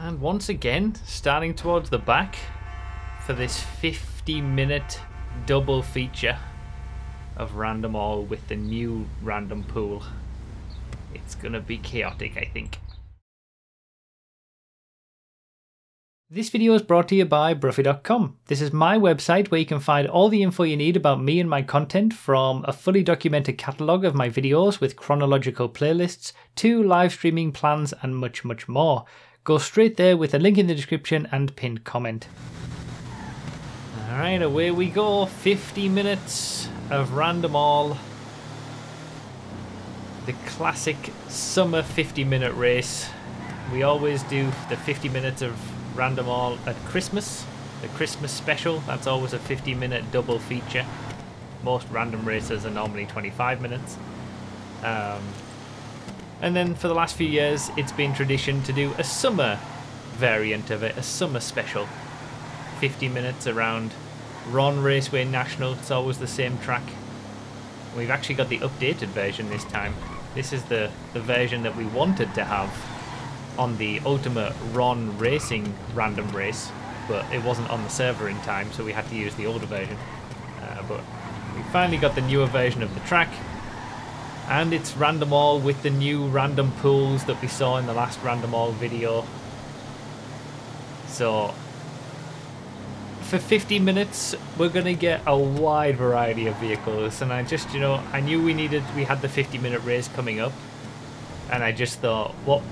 And once again, starting towards the back for this 50-minute double feature of Random All with the new random pool. It's gonna be chaotic, I think. This video is brought to you by Bruffy.com. This is my website where you can find all the info you need about me and my content, from a fully documented catalogue of my videos with chronological playlists to live streaming plans and much, much more. Go straight there with a link in the description and pinned comment. Alright, away we go. 50 minutes of Random All. The classic summer 50-minute race. We always do the 50 minutes of Random All at Christmas, the Christmas special. That's always a 50-minute double feature. Most random races are normally 25 minutes. And then for the last few years, it's been tradition to do a summer variant of it, a summer special. 50 minutes around Ron Raceway National. It's always the same track. We've actually got the updated version this time. This is the version that we wanted to have on the Ultimate Ron Racing random race, but it wasn't on the server in time, so we had to use the older version. But we finally got the newer version of the track, and it's Random All with the new random pools that we saw in the last Random All video. So for 50 minutes we're gonna get a wide variety of vehicles, and I just, you know, I knew we had the 50-minute race coming up, and I just thought, what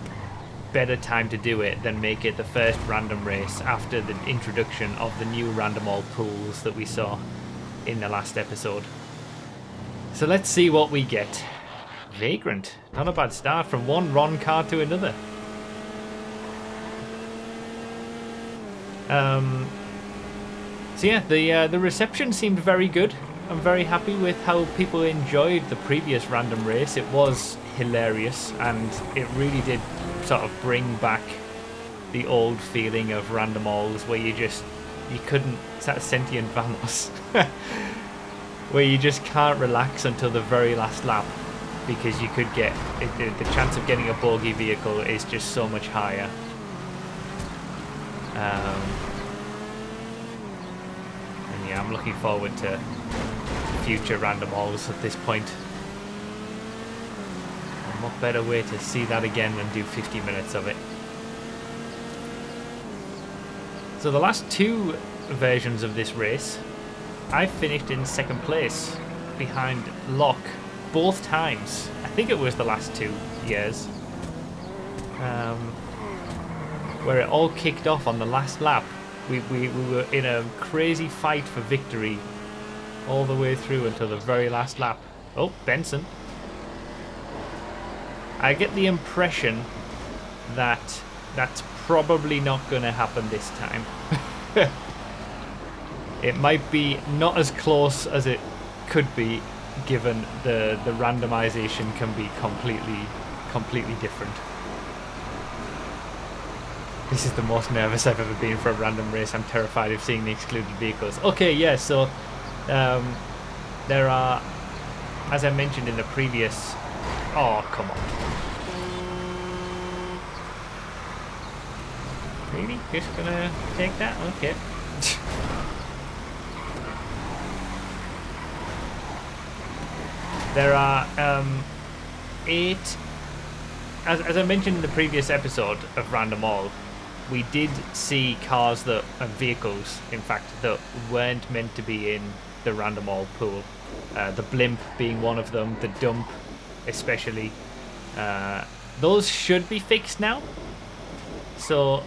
better time to do it than make it the first random race after the introduction of the new Random All pools that we saw in the last episode. So let's see what we get. Vagrant, not a bad start from one Ron car to another. So yeah, the reception seemed very good. I'm very happy with how people enjoyed the previous random race. It was hilarious, and it really did sort of bring back the old feeling of Random Alls, where you couldn't, that sentient vamos, where you just can't relax until the very last lap, because you could get, the chance of getting a bogey vehicle is just so much higher. And yeah, I'm looking forward to future Random Alls at this point. And what better way to see that again than do 50 minutes of it. So the last two versions of this race, I finished in second place behind Locke both times. I think it was the last 2 years. Where it all kicked off on the last lap. We were in a crazy fight for victory all the way through until the very last lap. Oh, Benson. I get the impression that that's probably not going to happen this time. It might be not as close as it could be, given the randomization can be completely different. This is the most nervous I've ever been for a random race. I'm terrified of seeing the excluded vehicles. Okay, yeah, so there are, as I mentioned in the previous... Oh, come on. Really? Just gonna take that? Okay. There are 8... As I mentioned in the previous episode of Random All, we did see cars that, and vehicles, in fact, that weren't meant to be in the Random All pool. The blimp being one of them, the dump especially. Those should be fixed now. So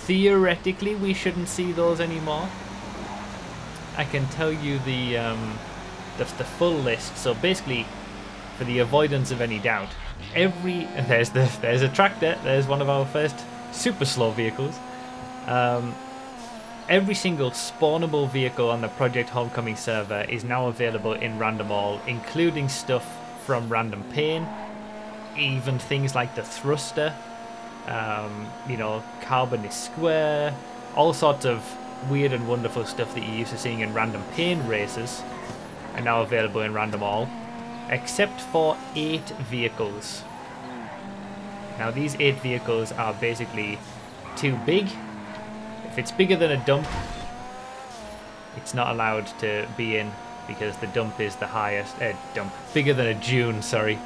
theoretically we shouldn't see those anymore. I can tell you the full list. So basically, for the avoidance of any doubt, there's a tractor. There's one of our first super slow vehicles. Every single spawnable vehicle on the Project Homecoming server is now available in Random All, including stuff from Random Pain, even things like the thruster, you know, Carbon is Square, all sorts of weird and wonderful stuff that you're used to seeing in Random Pain races are now available in Random All, except for 8 vehicles. Now these 8 vehicles are basically too big. If it's bigger than a dump, it's not allowed to be in because the dump is the highest. Bigger than a dune, sorry.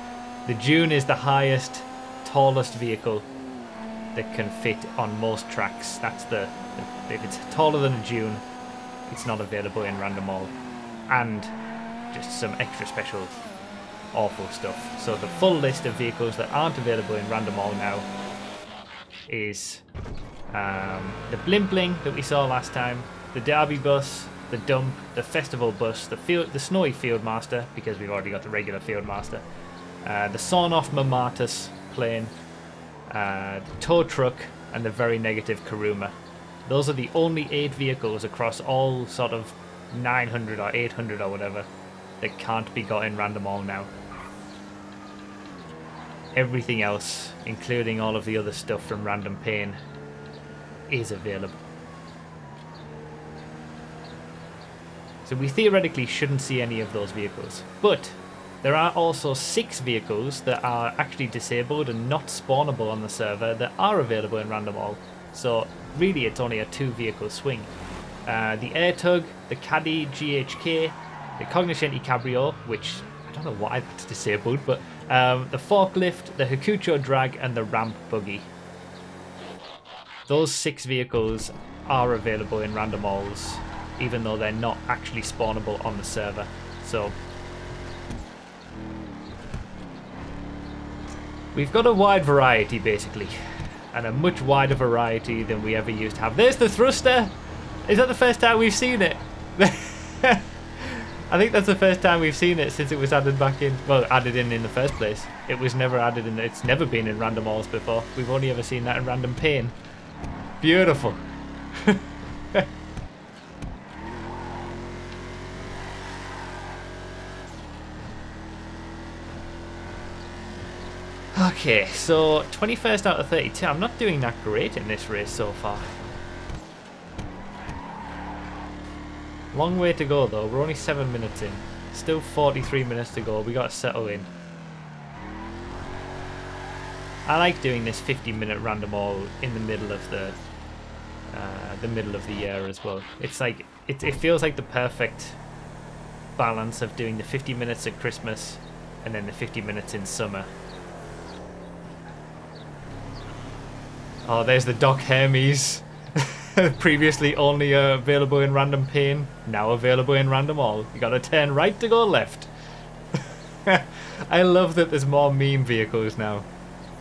The dune is the highest, tallest vehicle that can fit on most tracks. That's if it's taller than a dune, it's not available in Random All. And just some extra special awful stuff. So the full list of vehicles that aren't available in Random All now is the Blimp Bling that we saw last time, the Derby bus, the dump, the festival bus, the snowy Fieldmaster, because we've already got the regular Fieldmaster, the sawn-off Mamatus plane, tow truck, and the very negative Kuruma. Those are the only 8 vehicles across all sort of 900 or 800 or whatever that can't be got in Random All now. Everything else, including all of the other stuff from Random Pain, is available. So we theoretically shouldn't see any of those vehicles. But there are also 6 vehicles that are actually disabled and not spawnable on the server that are available in Random All. So really it's only a 2 vehicle swing. The Airtug, the Caddy GHK, the Cognoscenti Cabrio, which I don't know why that's disabled, but the Forklift, the Hakucho Drag, and the Ramp Buggy. Those 6 vehicles are available in Random Alls, even though they're not actually spawnable on the server. So we've got a wide variety basically, and a much wider variety than we ever used to have. There's the thruster! Is that the first time we've seen it? I think that's the first time we've seen it since it was added back in, well, added in the first place. It was never added in, it's never been in Random Alls before. We've only ever seen that in Random Pain. Beautiful. Okay, so 21st out of 32. I'm not doing that great in this race so far. Long way to go though, we're only 7 minutes in. Still 43 minutes to go, we gotta settle in. I like doing this 50-minute Random All in the middle of the year as well. It's like, it feels like the perfect balance of doing the 50 minutes at Christmas and then the 50 minutes in summer. Oh, there's the Doc Hermes. Previously only available in Random Pain, now available in Random All. You gotta turn right to go left. I love that there's more meme vehicles now,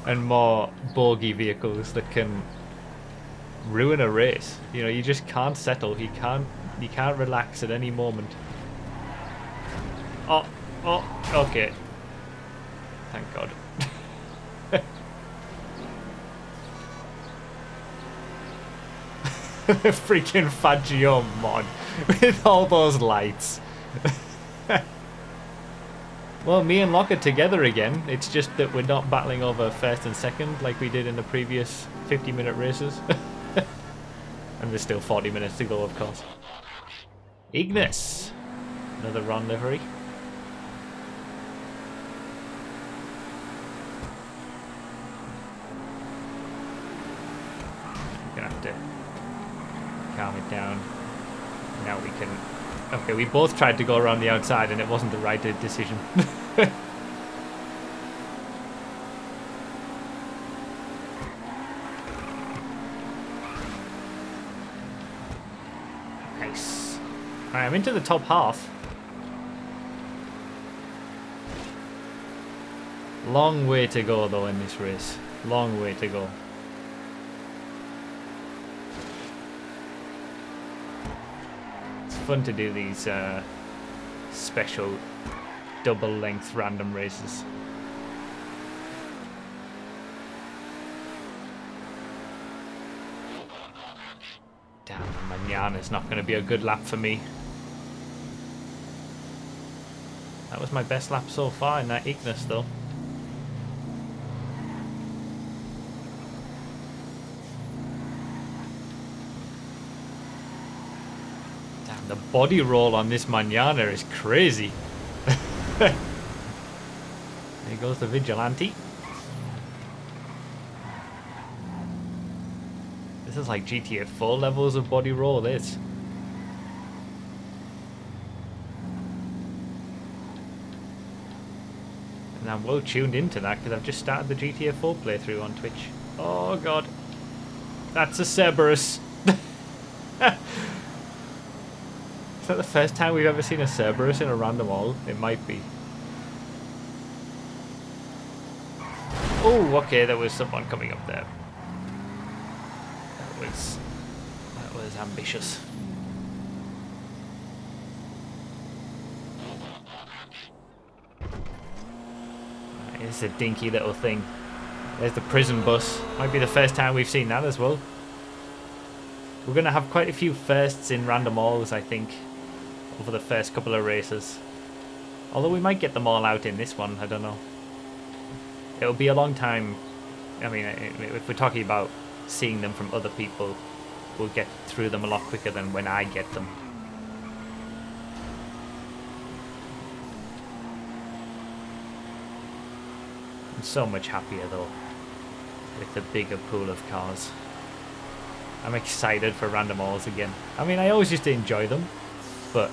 and more bogey vehicles that can ruin a race. You know, you just can't settle. You can't relax at any moment. Oh, okay. Thank God. The freaking Faggio mod with all those lights. Well, me and Locke are together again. It's just that we're not battling over first and second like we did in the previous 50-minute races. And there's still 40 minutes to go, of course. Ignis. Another Ron livery. Gonna have to calm it down. Now we can... Okay, we both tried to go around the outside and it wasn't the right decision. Nice. Alright, I'm into the top half. Long way to go though in this race. Long way to go. Fun to do these special double length random races. Damn, Manana's not going to be a good lap for me. That was my best lap so far in that Ignis though. The body roll on this Manana is crazy. There goes the Vigilante. This is like GTA 4 levels of body roll, this. And I'm well tuned into that because I've just started the GTA 4 playthrough on Twitch. Oh god. That's a Cerberus. Is that the first time we've ever seen a Cerberus in a random all? It might be. Oh, okay, there was someone coming up there. That was ambitious. It's a dinky little thing. There's the prison bus. Might be the first time we've seen that as well. We're going to have quite a few firsts in random alls, I think, over the first couple of races. Although we might get them all out in this one, I don't know. It'll be a long time. I mean, if we're talking about seeing them from other people, we'll get through them a lot quicker than when I get them. I'm so much happier though with the bigger pool of cars. I'm excited for random alls again. I mean, I always used to enjoy them, but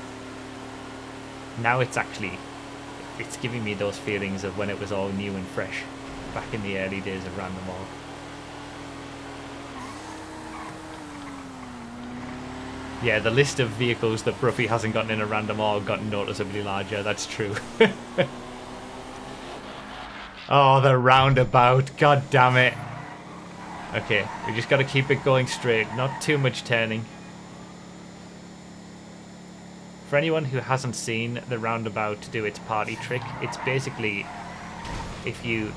now it's giving me those feelings of when it was all new and fresh back in the early days of random all. Yeah, the list of vehicles that Bruffy hasn't gotten in a random all got noticeably larger, that's true. Oh, the roundabout, god damn it. Okay, we just gotta keep it going straight, not too much turning. For anyone who hasn't seen the roundabout do its party trick, it's basically if you're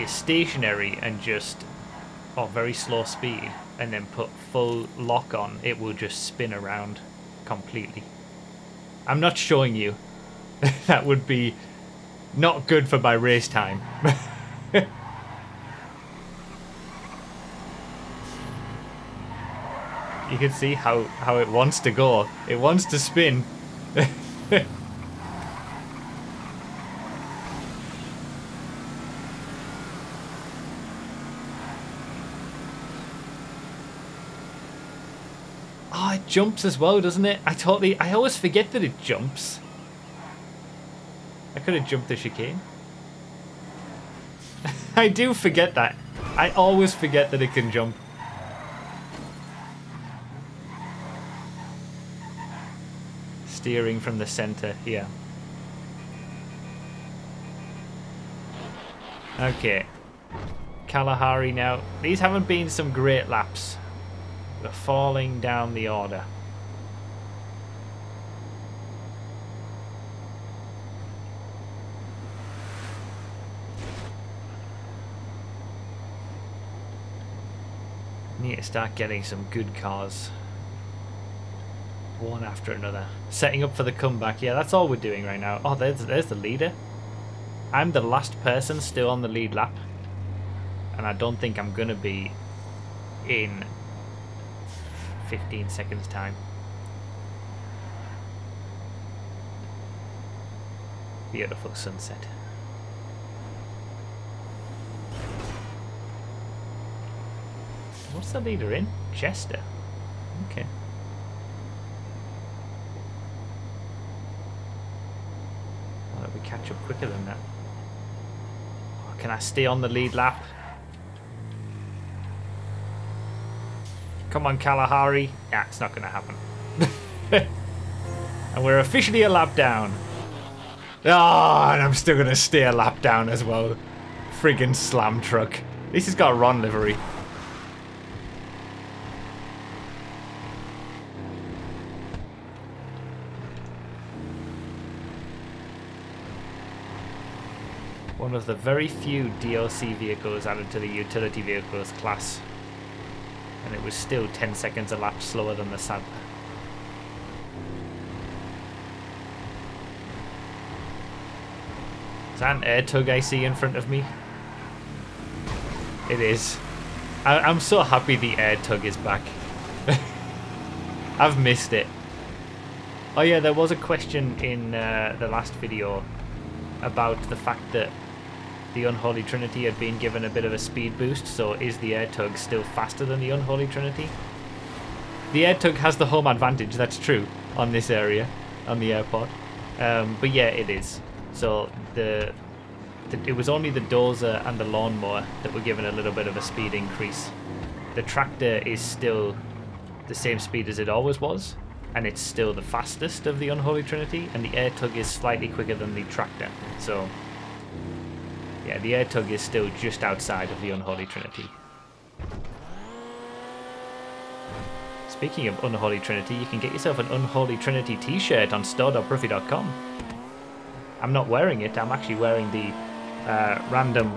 stationary and just very slow speed and then put full lock on, it will just spin around completely. I'm not showing you. That would be not good for my race time. You can see how it wants to go. It wants to spin. Oh, it jumps as well, doesn't it? I always forget that it jumps. I could have jumped the chicane. I do forget that. I always forget that it can jump. Steering from the center here. Okay. Kalahari now. These haven't been some great laps. We're falling down the order. Need to start getting some good cars. One after another. Setting up for the comeback. Yeah, that's all we're doing right now. Oh, there's the leader. I'm the last person still on the lead lap. And I don't think I'm going to be in 15 seconds time. Beautiful sunset. What's the leader in? Chester. Okay. Well, we catch up quicker than that. Oh, can I stay on the lead lap? Come on, Kalahari. Yeah, it's not going to happen. And we're officially a lap down. Oh, and I'm still going to stay a lap down as well. Friggin' slam truck. At least it's got a Ron livery. One of the very few DLC vehicles added to the utility vehicles class. And it was still 10 seconds a lap slower than the Santa. Is that an air tug I see in front of me? It is. I'm so happy the air tug is back. I've missed it. Oh yeah, there was a question in the last video about the fact that the Unholy Trinity had been given a bit of a speed boost, so is the Air Tug still faster than the Unholy Trinity? The Air Tug has the home advantage, that's true, on this area, on the airport. But yeah, it is. So it was only the dozer and the lawnmower that were given a little bit of a speed increase. The tractor is still the same speed as it always was, and it's still the fastest of the Unholy Trinity, and the Air Tug is slightly quicker than the tractor. So yeah, the Air Tug is still just outside of the Unholy Trinity. Speaking of Unholy Trinity, you can get yourself an Unholy Trinity t-shirt on store.broofy.com. I'm not wearing it, I'm actually wearing the Random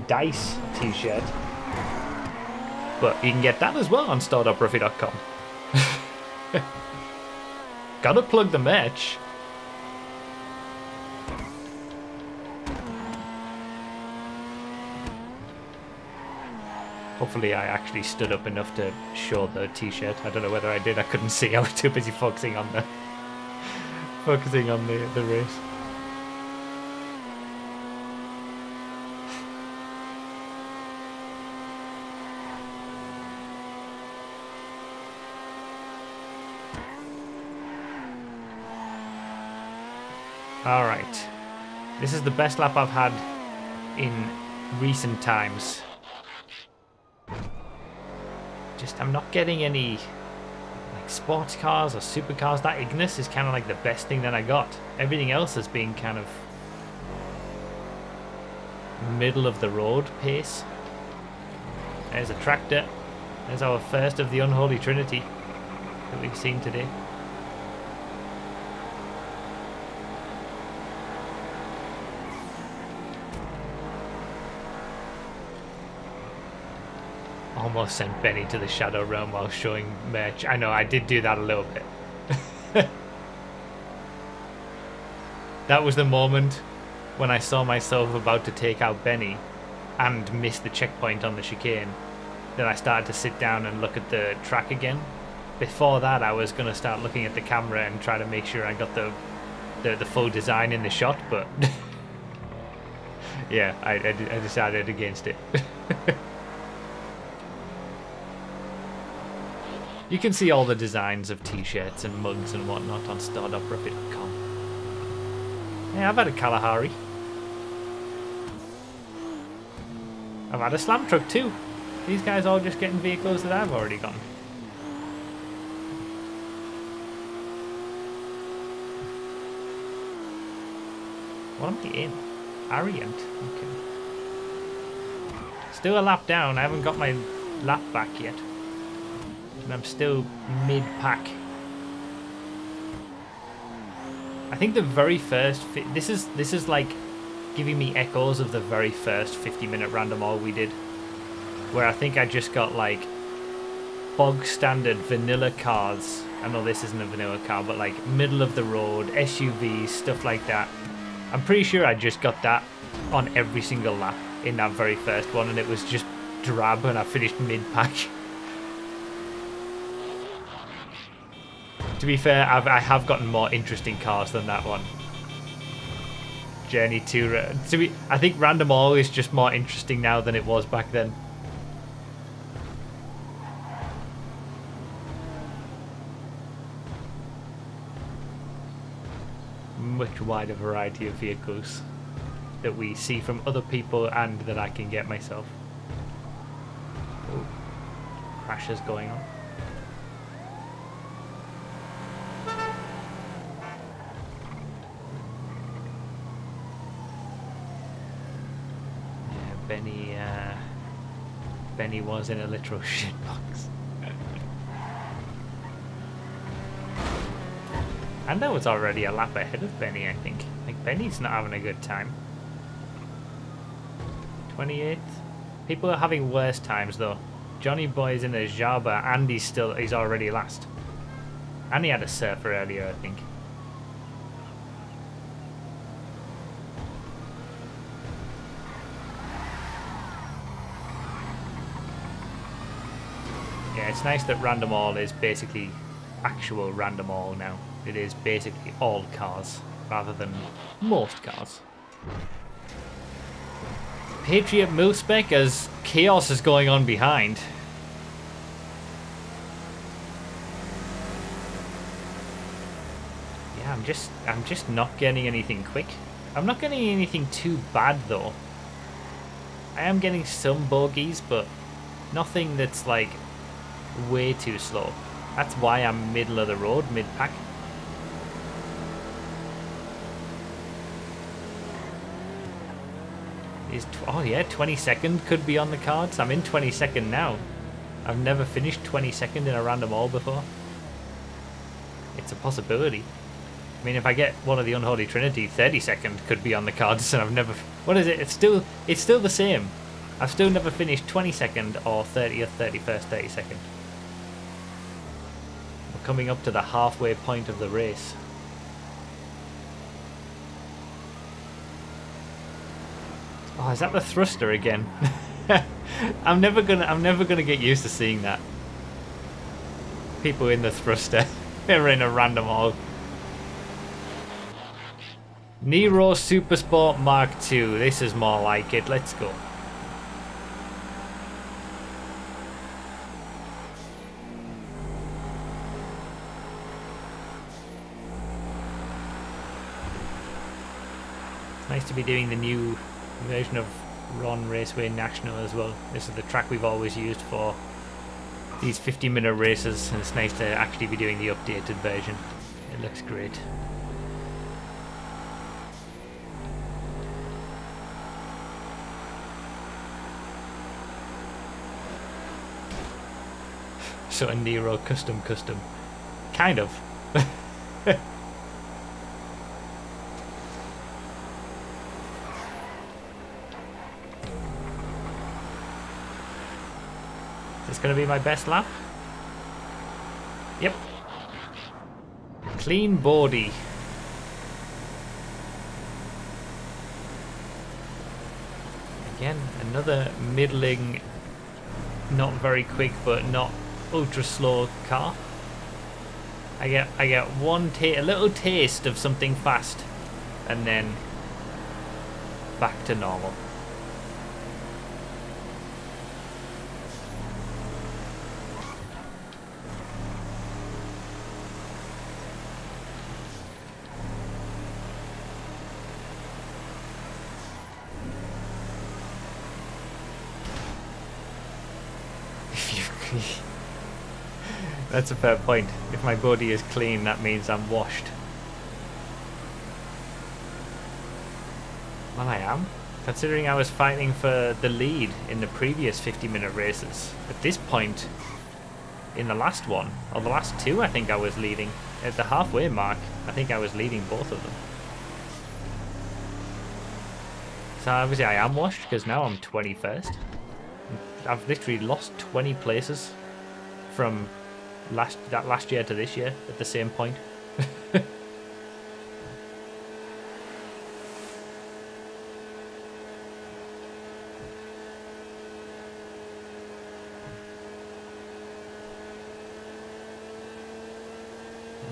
Dice t-shirt. But you can get that as well on store.broofy.com. Gotta plug the merch. Hopefully I actually stood up enough to show the t-shirt. I don't know whether I did, I couldn't see. I was too busy focusing on the race. Alright. This is the best lap I've had in recent times. Just, I'm not getting any like sports cars or supercars. That Ignis is kind of like the best thing that I got. Everything else has been kind of middle of the road pace. There's a tractor. There's our first of the Unholy Trinity that we've seen today. Almost sent Benny to the Shadow Realm while showing merch. I know, I did do that a little bit. That was the moment when I saw myself about to take out Benny and miss the checkpoint on the chicane. Then I started to sit down and look at the track again. Before that, I was going to start looking at the camera and try to make sure I got the full design in the shot, but yeah, I decided against it. You can see all the designs of t-shirts and mugs and whatnot on store.broofy.com. Yeah, I've had a Kalahari. I've had a Slam Truck too. These guys all just getting vehicles that I've already gotten. What am I in? Ariant. Okay. Still a lap down. I haven't got my lap back yet. And I'm still mid-pack. I think the very first... This is like giving me echoes of the very first 50-minute random all we did. Where I think I just got like bog standard vanilla cars. I know this isn't a vanilla car, but like middle of the road, SUVs, stuff like that. I'm pretty sure I just got that on every single lap in that very first one, and it was just drab and I finished mid-pack. To be fair, I have gotten more interesting cars than that one. Journey to I think Random All is just more interesting now than it was back then. Much wider variety of vehicles that we see from other people and that I can get myself. Oh, crashes going on. Benny was in a literal shitbox. And that was already a lap ahead of Benny, I think. Like, Benny's not having a good time. 28th. People are having worse times, though. Johnny Boy's in a Jabba, and he's already last. And he had a surfer earlier, I think. Yeah, it's nice that Random All is basically actual Random All now. It is basically all cars, rather than most cars. Patriot Milspec as chaos is going on behind. Yeah, I'm just not getting anything quick. I'm not getting anything too bad though. I am getting some bogeys, but nothing that's like way too slow. That's why I'm middle of the road, mid-pack. Oh yeah, 22nd could be on the cards. I'm in 22nd now. I've never finished 22nd in a random all before. It's a possibility. I mean, if I get one of the Unholy Trinity, 32nd could be on the cards, and I've never... What is it? It's still the same. I've still never finished 22nd or 30th, 31st, 32nd. We're coming up to the halfway point of the race. Oh, is that the thruster again? I'm never gonna get used to seeing that. People in the thruster. They're in a random all. Nero Supersport Mark II. This is more like it. Let's go. It's nice to be doing the new version of Ron Raceway National as well. This is the track we've always used for these 50-minute races, and it's nice to actually be doing the updated version. It looks great. So a Nero custom. Kind of. Is this going to be my best lap? Yep. Clean body. Again, another middling, not very quick, but not ultra slow car. I get a little taste of something fast, and then back to normal. That's a fair point. If my body is clean, that means I'm washed. Well, I am. Considering I was fighting for the lead in the previous 50-minute races. At this point, in the last one, or the last two, I think I was leading. At the halfway mark, I think I was leading both of them. So obviously I am washed, because now I'm 21st. I've literally lost 20 places from last year to this year at the same point.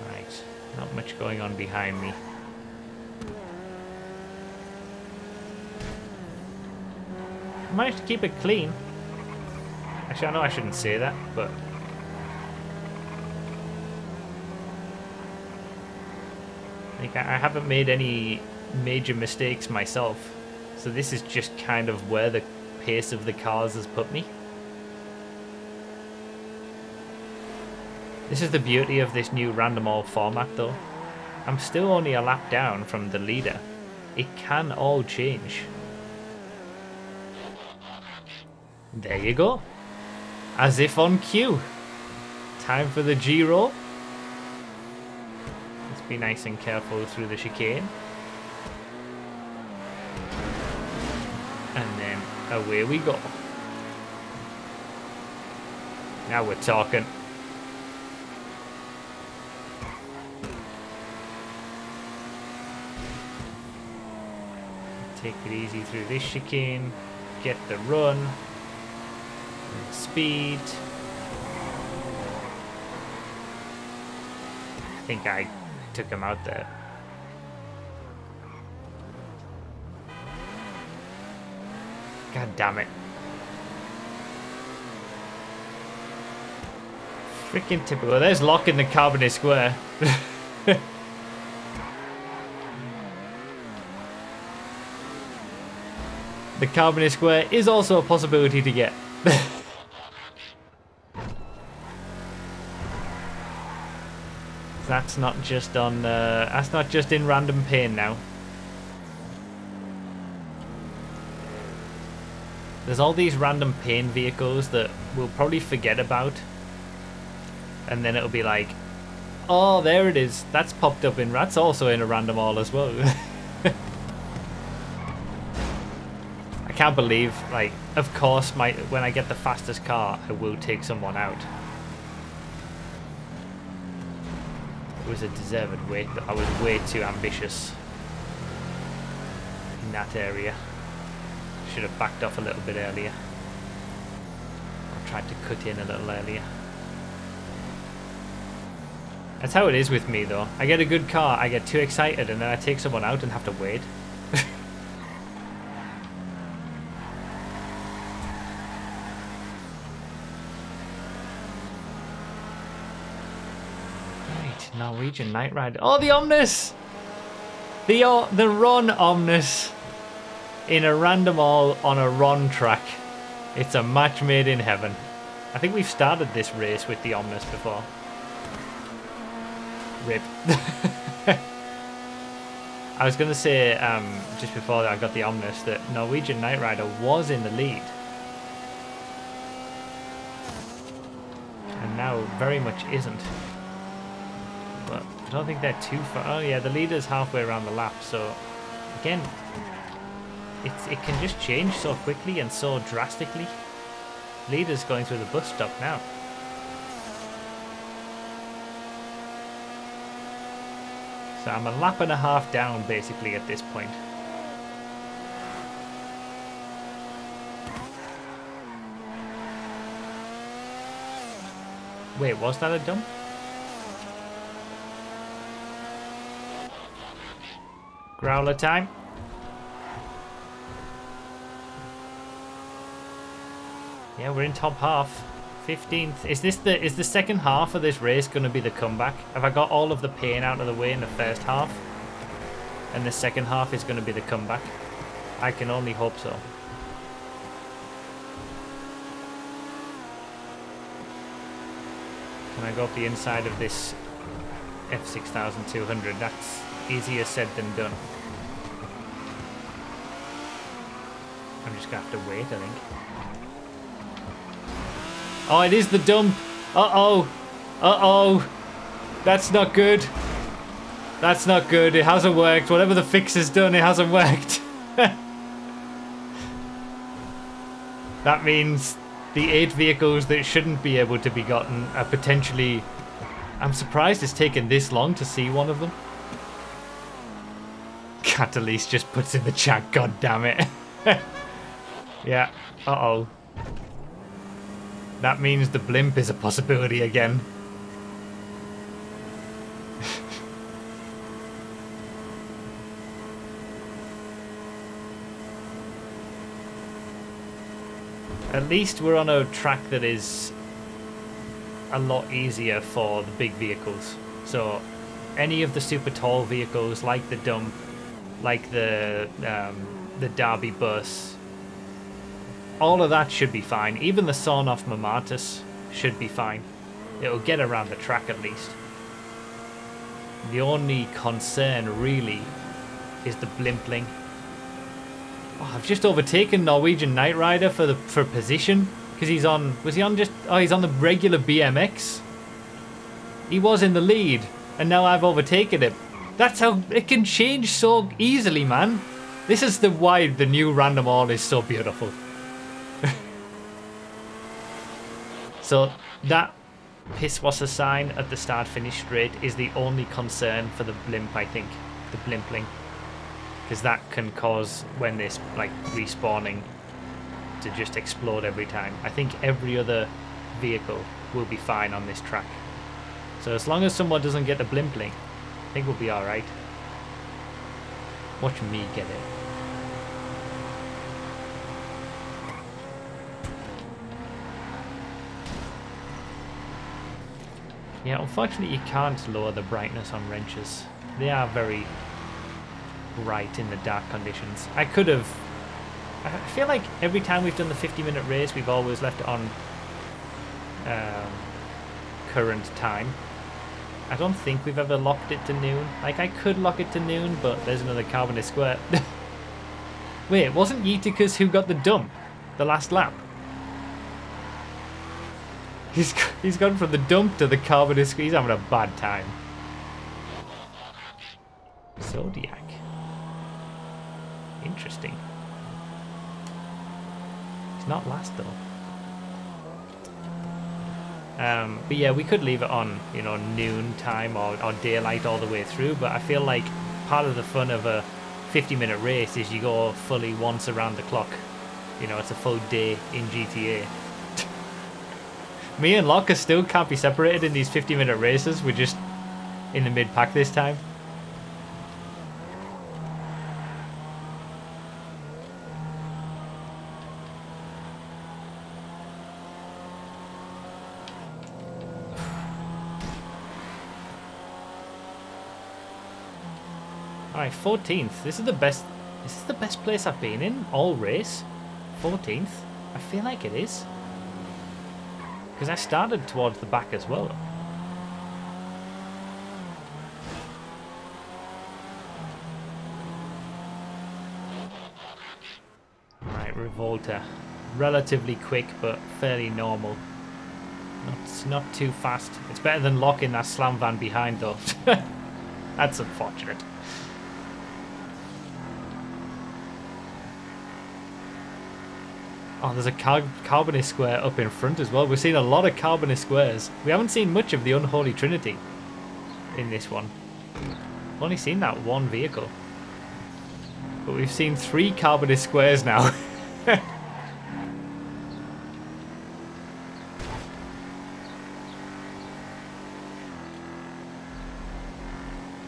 Right, not much going on behind me. I managed to keep it clean. Actually, I know I shouldn't say that, but like, I haven't made any major mistakes myself, so this is just kind of where the pace of the cars has put me. This is the beauty of this new random all format though. I'm still only a lap down from the leader. It can all change. There you go. As if on cue. Time for the G-roll. Let's be nice and careful through the chicane. And then away we go. Now we're talking. Take it easy through this chicane. Get the run. Speed. I think I took him out there. God damn it. Freaking typical. There's Locke in the Carbonate Square. The Carbonate Square is also a possibility to get. That's not just on. That's not just in random pain now. There's all these random pain vehicles that we'll probably forget about, and then it'll be like, oh, there it is. That's popped up in. That's also in a random all as well. I can't believe, like, of course, when I get the fastest car, I will take someone out. It was a deserved wait, but I was way too ambitious in that area. Should have backed off a little bit earlier. Or tried to cut in a little earlier. That's how it is with me, though. I get a good car, I get too excited, and then I take someone out and have to wait. Norwegian Night Rider. Oh, the Omnis! The Ron Omnis in a random all on a Ron track. It's a match made in heaven. I think we've started this race with the Omnis before. Rip. I was going to say, just before I got the Omnis, that Norwegian Night Rider was in the lead. And now very much isn't. But I don't think they're too far. Oh yeah, the leader's halfway around the lap, so again, it can just change so quickly and so drastically. Leader's going through the bus stop now. So I'm a lap and a half down basically at this point. Wait, was that a dump? Growler time. Yeah, we're in top half. 15th. Is the second half of this race going to be the comeback? Have I got all of the pain out of the way in the first half? And the second half is going to be the comeback? I can only hope so. Can I go up the inside of this F6200? That's easier said than done. I'm just going to have to wait, I think. Oh, it is the dump. Uh-oh. Uh-oh. That's not good. That's not good. It hasn't worked. Whatever the fix has done, it hasn't worked. That means the 8 vehicles that shouldn't be able to be gotten are potentially... I'm surprised it's taken this long to see one of them. Catalyst just puts in the chat, god damn it. Yeah, uh-oh. That means the blimp is a possibility again. At least we're on a track that is a lot easier for the big vehicles. So any of the super tall vehicles like the dump, like the Derby bus, all of that should be fine. Even the sawn-off Mamatus should be fine. It'll get around the track at least. The only concern really is the blimpling. Oh, I've just overtaken Norwegian Night Rider for position because he's on. Was he on just? Oh, he's on the regular BMX. He was in the lead, and now I've overtaken him. That's how it can change so easily, man. This is why the new random all is so beautiful. So that Pisswasser sign at the start-finish straight is the only concern for the blimp, I think. The blimpling. Because that can cause, when this like respawning, to just explode every time. I think every other vehicle will be fine on this track. So as long as someone doesn't get the blimpling, I think we'll be alright. Watch me get it. Yeah, unfortunately you can't lower the brightness on wrenches. They are very bright in the dark conditions. I could have... I feel like every time we've done the 50-minute race, we've always left it on current time. I don't think we've ever locked it to noon. Like, I could lock it to noon, but there's another carbonate square. Wait, it wasn't Yeetikus who got the dump the last lap? He's gone from the dump to the carbonate square. He's having a bad time. Zodiac. Interesting. He's not last though. But yeah, we could leave it on, you know, noon time or daylight all the way through, but I feel like part of the fun of a 50-minute race is you go fully once around the clock. You know, it's a full day in GTA. Me and Locker still can't be separated in these 50-minute races. We're just in the mid-pack this time. Alright, 14th. This is the best. Is this the best place I've been in all race? 14th? I feel like it is. Because I started towards the back as well. Right, Revolta. Relatively quick, but fairly normal. It's not too fast. It's better than locking that slam van behind, though. That's unfortunate. Oh, there's a carbonate square up in front as well. We've seen a lot of carbonate squares. We haven't seen much of the Unholy Trinity in this one. We've only seen that one vehicle. But we've seen 3 carbonate squares now.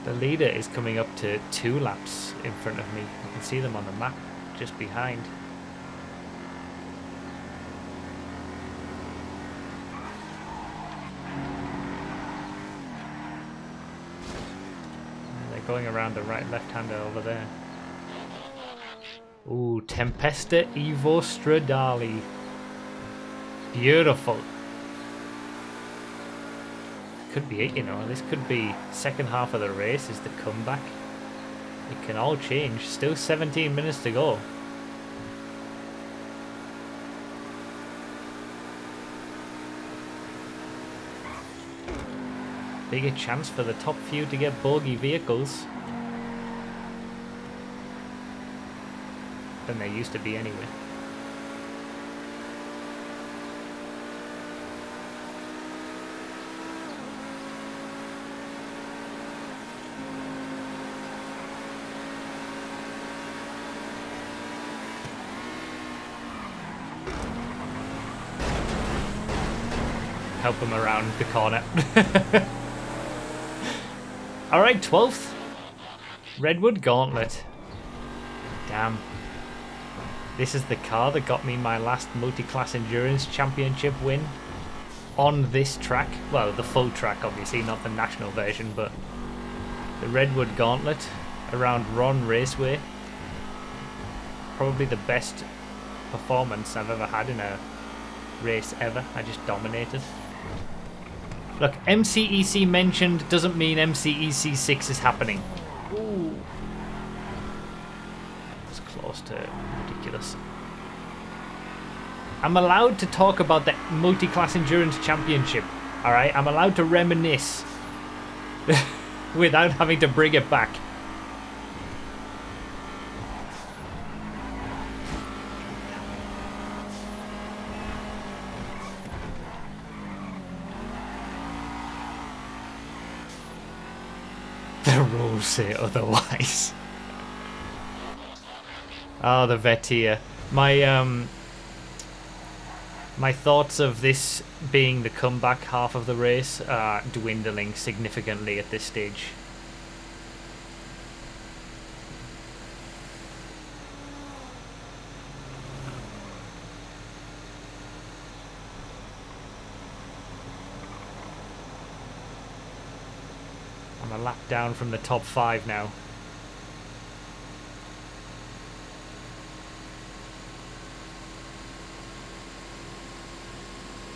The leader is coming up to 2 laps in front of me. You can see them on the map just behind. Going around the right left-hander over there. Ooh, Tempesta Evo Stradale. Beautiful. Could be it, you know. This could be second half of the race is the comeback. It can all change. Still 17 minutes to go. Bigger chance for the top few to get bogey vehicles than there used to be anyway. Help them around the corner. Alright, 12th. Redwood Gauntlet. Damn. This is the car that got me my last multi-class endurance championship win on this track. Well, the full track, obviously, not the national version, but the Redwood Gauntlet around Ron Raceway. Probably the best performance I've ever had in a race ever. I just dominated. Look, MCEC mentioned doesn't mean MCEC 6 is happening. Ooh. It's close to ridiculous. I'm allowed to talk about the Multi-Class Endurance Championship. Alright, I'm allowed to reminisce without having to bring it back. The rules say otherwise. Oh, the Vetia. My thoughts of this being the comeback half of the race are dwindling significantly at this stage. I'm a lap down from the top 5 now.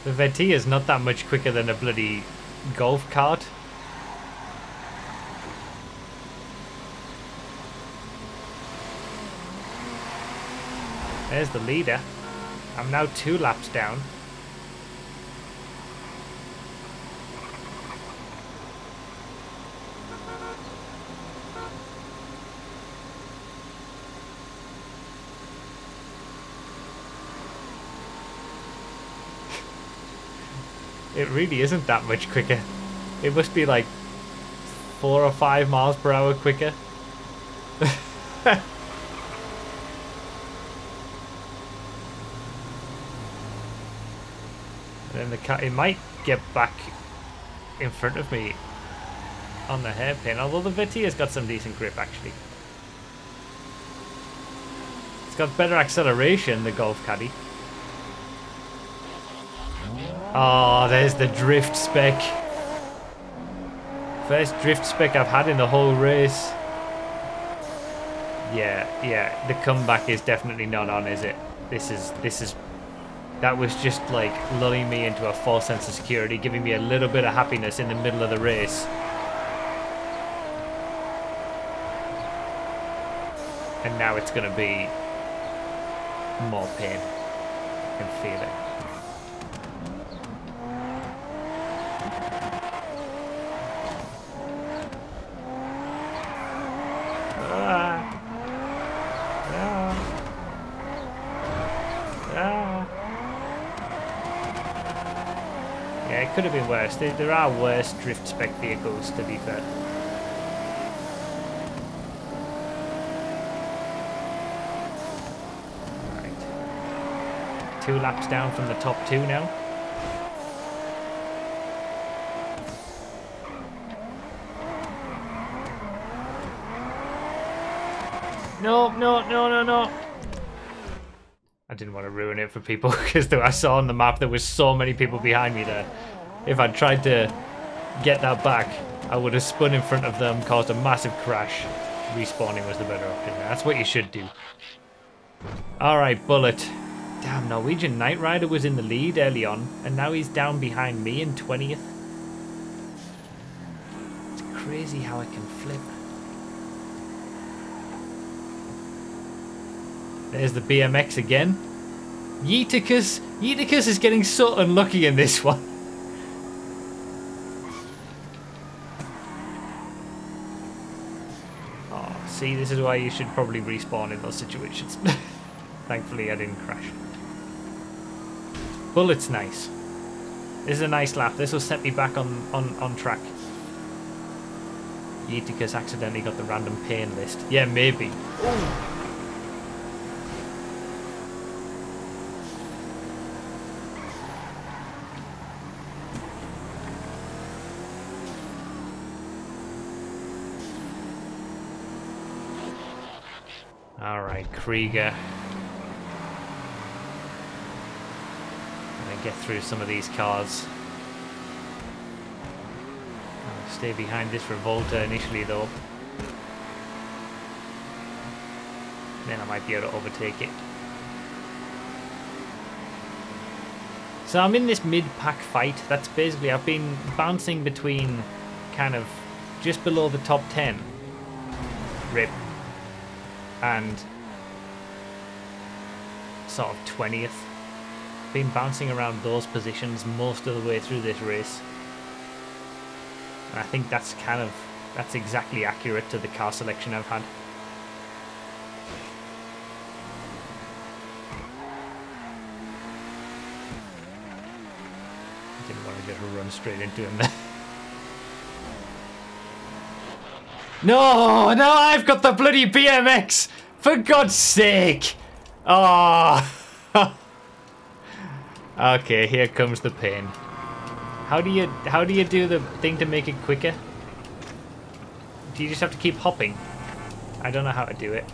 The VT is not that much quicker than a bloody golf cart. There's the leader. I'm now 2 laps down. It really isn't that much quicker. It must be like 4 or 5 miles per hour quicker. And then the car, it might get back in front of me on the hairpin, although the VT has got some decent grip actually. It's got better acceleration, the Golf Caddy. Oh, there's the drift spec. First drift spec I've had in the whole race. Yeah, the comeback is definitely not on, is it? This is that was just like lulling me into a false sense of security, giving me a little bit of happiness in the middle of the race. And now it's gonna be more pain. I can feel it. Yeah, it could have been worse. There are worse drift spec vehicles, to be fair. Right. 2 laps down from the top 2 now. No. I didn't want to ruin it for people because I saw on the map there was so many people behind me there. If I'd tried to get that back, I would have spun in front of them, caused a massive crash. Respawning was the better option. That's what you should do. Alright, Bullet. Damn, Norwegian Knight Rider was in the lead early on, and now he's down behind me in 20th. It's crazy how I can flip. There's the BMX again. Yeeticus is getting so unlucky in this one. Oh, see, this is why you should probably respawn in those situations. Thankfully, I didn't crash. Bullet's nice. This is a nice lap. This will set me back on track. Yeeticus accidentally got the random pain list. Yeah, maybe. Ooh. Alright, Krieger. Gonna get through some of these cars. I'll stay behind this Revolta initially though. Then I might be able to overtake it. So I'm in this mid-pack fight. That's basically, I've been bouncing between kind of just below the top 10. Rip. And sort of 20th. Been bouncing around those positions most of the way through this race. And I think that's exactly accurate to the car selection I've had. I didn't want to just run straight into him there. No, I've got the bloody BMX! For God's sake! Oh. Okay, here comes the pain. How do you do the thing to make it quicker? Do you just have to keep hopping? I don't know how to do it.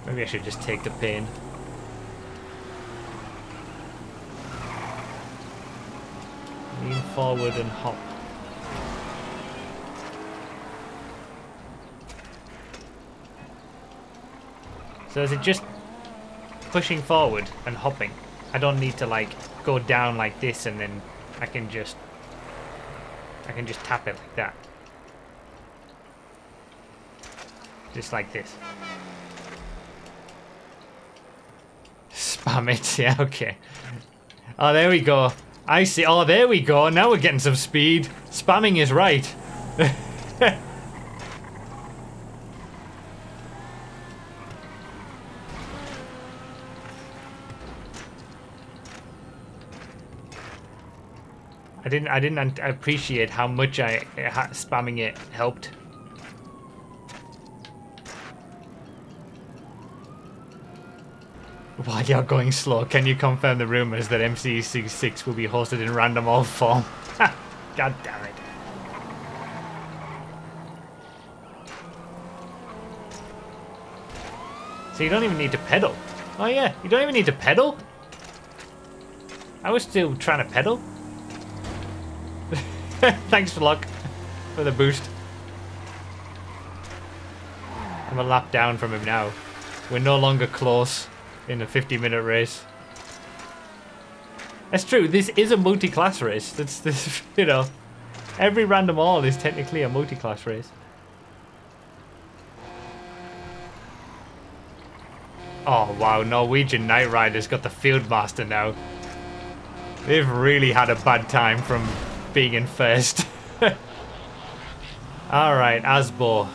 Maybe I should just take the pain. Lean forward and hop. So is it just pushing forward and hopping? I don't need to like go down like this and then I can just tap it like that. Just like this. Spam it, yeah, okay. Oh, there we go. I see. Oh, there we go. Now we're getting some speed. Spamming is right. I didn't appreciate how much spamming it helped. While you're going slow, can you confirm the rumors that MC66 will be hosted in random all form? God damn it. So you don't even need to pedal. Oh yeah, you don't even need to pedal? I was still trying to pedal. Thanks for luck for the boost. I'm a lap down from him now. We're no longer close in a 50-minute race. That's true, this is a multi-class race. That's this, you know, every random all is technically a multi-class race. Oh wow, Norwegian Night Rider's got the Fieldmaster now. They've really had a bad time from being in first. Alright, Asbo.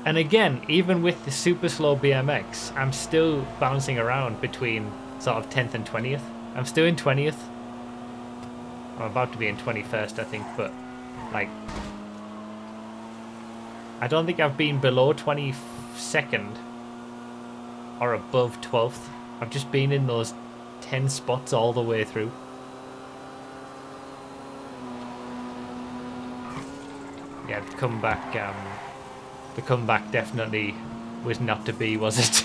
And again, even with the super slow BMX, I'm still bouncing around between sort of 10th and 20th. I'm still in 20th. I'm about to be in 21st, I think, but like, I don't think I've been below 22nd or above 12th. I've just been in those 10 spots all the way through. Yeah, the comeback definitely was not to be, was it?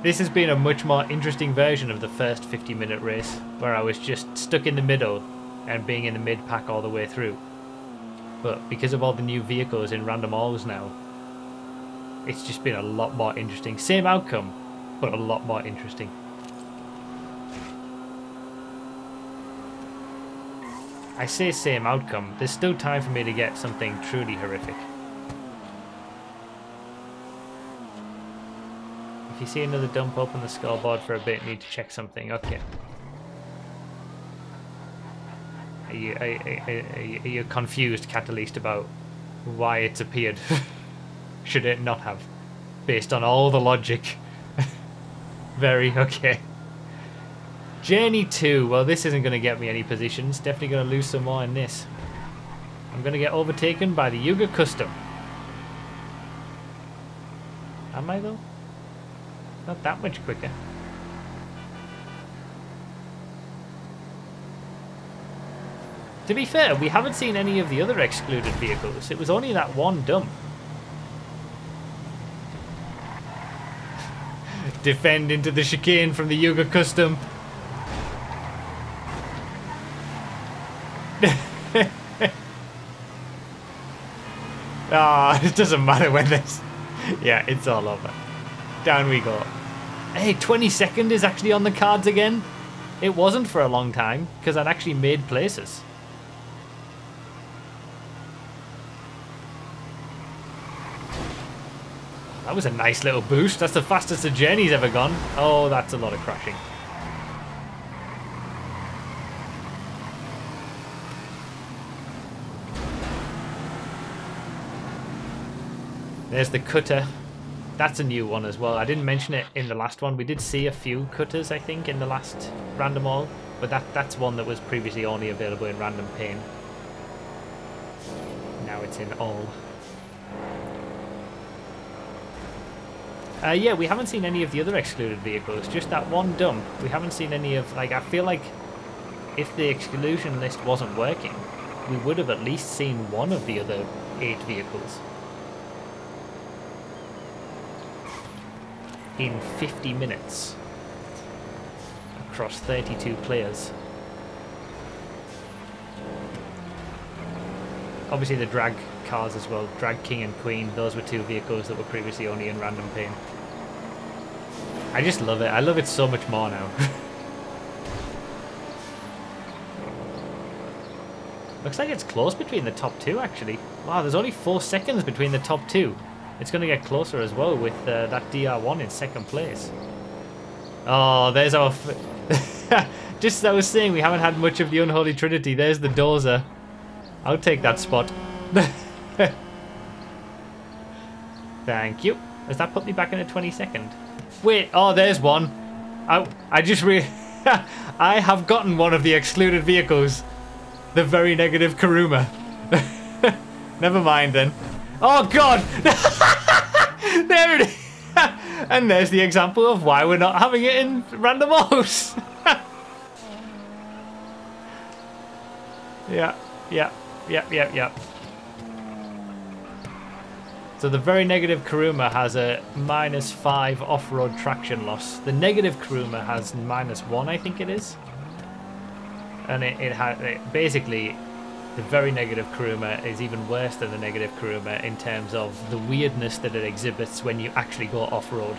This has been a much more interesting version of the first 50-minute race, where I was just stuck in the middle and being in the mid-pack all the way through. But because of all the new vehicles in random alls now, it's just been a lot more interesting. Same outcome, but a lot more interesting. I say same outcome, there's still time for me to get something truly horrific. If you see another dump, open the scoreboard for a bit, need to check something. Okay. Are you confused, Catalyst, about why it's appeared? Should it not have? Based on all the logic. Very, okay. Journey 2, well this isn't going to get me any positions, definitely going to lose some more in this. I'm going to get overtaken by the Yuga Custom. Am I though? Not that much quicker. To be fair, we haven't seen any of the other excluded vehicles, it was only that one dump. Defend into the chicane from the Yuga Custom. Ah, it doesn't matter when this. Yeah, it's all over. Down we go. Hey, 22nd is actually on the cards again. It wasn't for a long time because I'd actually made places. That was a nice little boost. That's the fastest the journey's ever gone. Oh, that's a lot of crashing. There's the cutter. That's a new one as well. I didn't mention it in the last one. We did see a few cutters, I think, in the last random all, but that's one that was previously only available in random pane. Now it's in all. Yeah, we haven't seen any of the other excluded vehicles, just that one dump. We haven't seen any of, like, I feel like if the exclusion list wasn't working, we would have at least seen one of the other 8 vehicles. In 50 minutes. across 32 players. Obviously the drag cars as well, Drag King and Queen, those were two vehicles that were previously only in random paint. I just love it. I love it so much more now. Looks like it's close between the top two, actually. Wow, there's only 4 seconds between the top two. It's going to get closer as well with that DR1 in second place. Oh, there's our... Just as I was saying, we haven't had much of the Unholy Trinity. There's the Dozer. I'll take that spot. Thank you. Has that put me back in a 22nd? Wait, oh, there's one. I just I have gotten one of the excluded vehicles. The very negative Kuruma. Never mind then. Oh god! There it is! And there's the example of why we're not having it in Randomness. Yeah. So the very negative Kuruma has a -5 off-road traction loss. The negative Kuruma has -1, I think it is. And basically, the very negative Kuruma is even worse than the negative Kuruma in terms of the weirdness that it exhibits when you actually go off-road.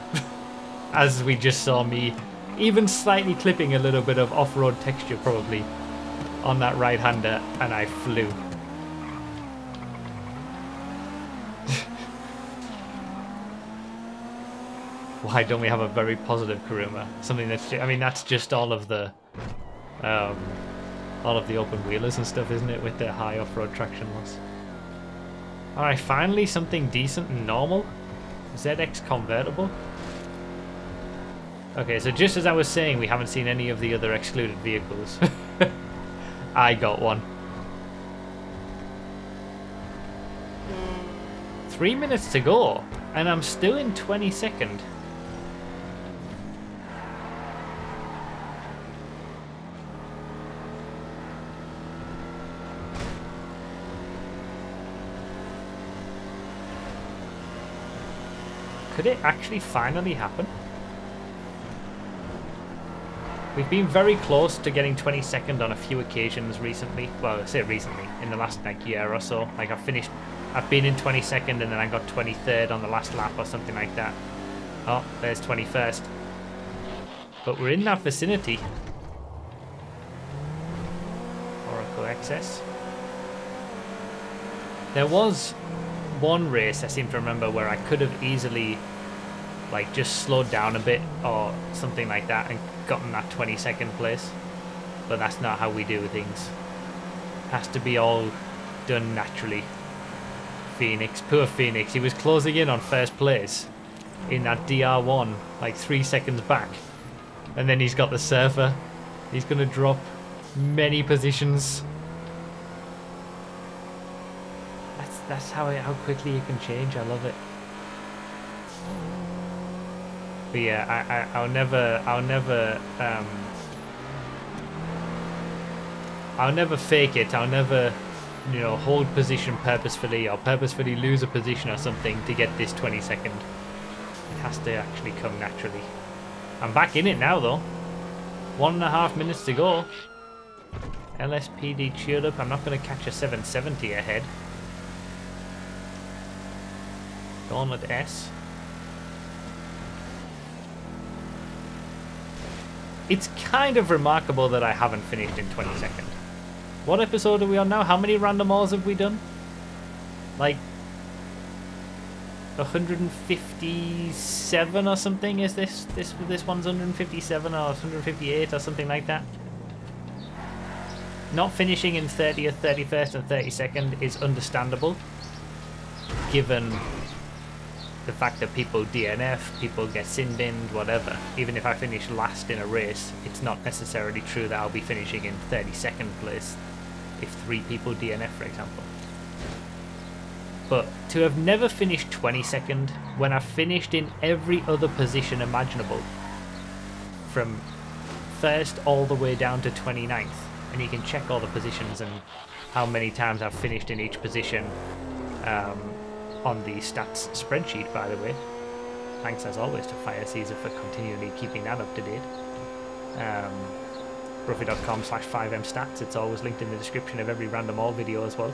As we just saw me even slightly clipping a little bit of off-road texture probably on that right-hander, and I flew. Why don't we have a very positive Kuruma? Something that's, I mean, that's just all of the open wheelers and stuff, isn't it, with their high off-road traction loss. Alright, finally something decent and normal. ZX convertible. Okay, so just as I was saying, we haven't seen any of the other excluded vehicles. I got one. 3 minutes to go, and I'm still in 22nd. Could it actually finally happen? We've been very close to getting 22nd on a few occasions recently. Well, I say recently, in the last like year or so. Like I've been in 22nd and then I got 23rd on the last lap or something like that. Oh, there's 21st. But we're in that vicinity. Oracle XS. There was one race I seem to remember where I could have easily like just slowed down a bit or something like that and gotten that 22nd place, but that's not how we do things. Has to be all done naturally. Phoenix, poor Phoenix, he was closing in on first place in that DR1 like 3 seconds back, and then he's got the Surfer. He's gonna drop many positions. That's how quickly you can change. I love it. But yeah, I'll never fake it. I'll never, you know, hold position purposefully or purposefully lose a position or something to get this 22nd. It has to actually come naturally. I'm back in it now though. 1.5 minutes to go. LSPD cheered up. I'm not going to catch a 770 ahead. Gauntlet S. It's kind of remarkable that I haven't finished in 22nd. What episode are we on now? How many Randomness have we done? Like 157 or something? Is this one's 157 or 158 or something like that? Not finishing in 30th, 31st and 32nd is understandable, given the fact that people DNF, people get sin-binned, whatever. Even if I finish last in a race, it's not necessarily true that I'll be finishing in 32nd place if 3 people DNF, for example. But to have never finished 22nd when I've finished in every other position imaginable, from first all the way down to 29th, and you can check all the positions and how many times I've finished in each position on the stats spreadsheet, by the way. Thanks as always to Fire Caesar for continually keeping that up to date. Ruffy.com/FiveM stats. It's always linked in the description of every Random All video as well.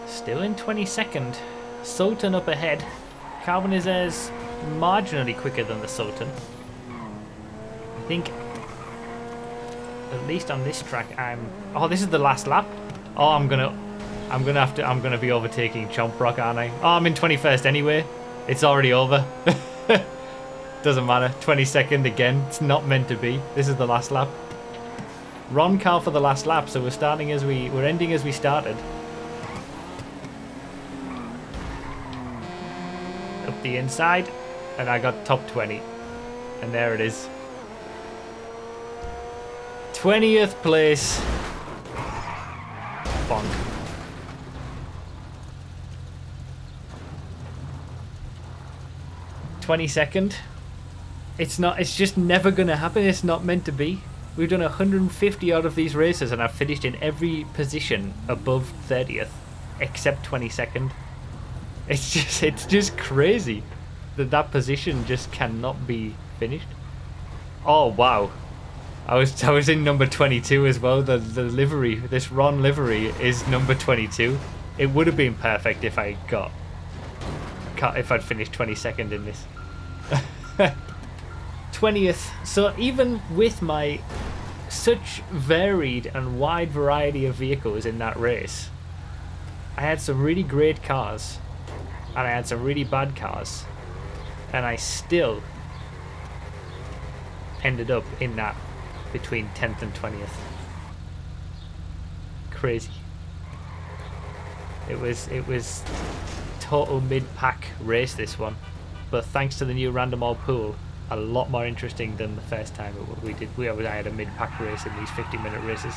Still in 22nd. Sultan up ahead. Calvin is marginally quicker than the Sultan. I think, at least on this track, oh, this is the last lap. Oh, I'm gonna be overtaking Chomp Rock, aren't I? Oh, I'm in 21st anyway. It's already over. Doesn't matter. 22nd again. It's not meant to be. This is the last lap. Ron car for the last lap, so we're ending as we started. Up the inside, and I got top 20. And there it is. 20th place. Bonk. '22nd. It's just never gonna happen. It's not meant to be. We've done 150 out of these races and I've finished in every position above 30th except 22nd. It's just crazy that position just cannot be finished. Oh wow. I was in number 22 as well. The livery, this Ron livery is number 22. It would have been perfect if I'd finished 22nd in this. 20th. So even with my such varied and wide variety of vehicles in that race, I had some really great cars and I had some really bad cars, and I still ended up in that between 10th and 20th. Crazy. It was total mid-pack race, this one, but thanks to the new Random All pool, a lot more interesting than the first time we did. I had a mid-pack race in these 50-minute races.